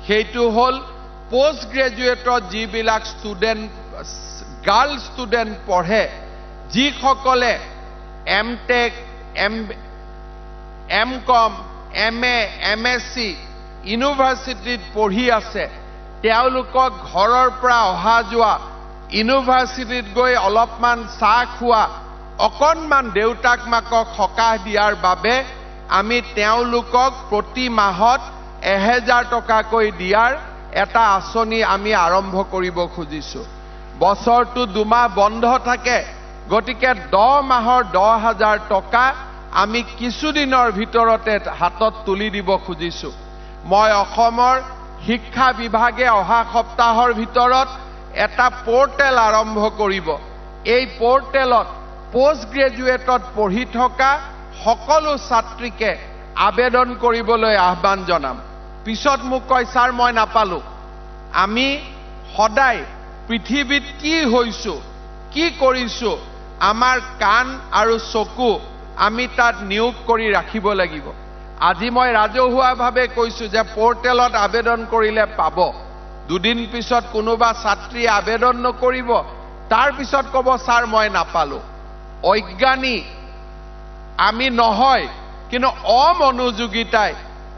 সেইটো হল পোষ্ট গ্ৰেজুৱেটত যিবিলাক student girl student পঢ়ে যিসকলে এমটেক এমকম এমএ এমএসসি ইউনিভাৰ্চিটিত পঢ়ি আছে তেওঁলোকক ঘৰৰ পৰা অহা যোৱা ইউনিভাৰ্চিটিত গৈ অলপমান চাহ খোৱা অকণমান দেউতাক মাকক সকাহ দিয়াৰ বাবে আমি তেওঁলোকক প্ৰতি মাহত 1000 টকাকৈ দিয়াৰ এটা আঁচনি আমি আৰম্ভ কৰিব খুজিছো বছৰটো 2 মাহ বন্ধ থাকে গতিকে 10 মাহৰ 10,000 টকা আমি কিছুদিনৰ ভিতৰতে হাতত তুলি দিব খুজিছো মই অসমৰ শিক্ষা বিভাগে অহা সপ্তাহৰ ভিতৰত এটা পোৰ্টেল আৰম্ভ কৰিব এই পোৰ্টেলত পোষ্ট গ্ৰেজুৱেটত পঢ়ি থকা সকলো ছাত্ৰীকে আবেদন কৰিবলৈ আহ্বান জনাম পিছত মোক কয় স্যাৰ মই নাপালো আমি সদায় পৃথিৱীত কি হৈছো কি কৰিছো আমাৰ কাণ আৰু চকু আমি তাত নিয়োগ কৰি ৰাখিব লাগিব আজি মই ৰাজহুৱাভাৱে কৈছো যে পোৰ্টেলত আবেদন কৰিলে পাব দুদিন পিছত কোনোবা ছাত্ৰী আবেদন নকৰিব তাৰ পিছত ক'ব স্যাৰ মই নাপালো অজ্ঞানী আমি নহয় কিন্তু অমনোযোগিতাই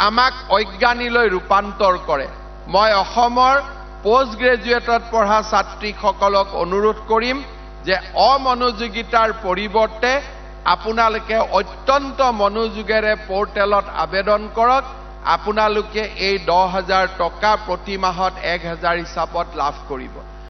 আমাক অজ্ঞানীলৈ ৰূপান্তৰ কৰে মই অসমৰ পোষ্ট গ্ৰেজুৱেটত পঢ়া ছাত্ৰীসকলক অনুৰোধ কৰিম যে অমনোযোগিতাৰ পৰিৱৰ্তে আপোনালোকে অত্যন্ত মনোযোগেৰে পোৰ্টেলত আবেদন কৰক আপোনালোকে এই 10,000 টকা প্ৰতি মাহত 1,000 হিচাপত লাভ কৰিব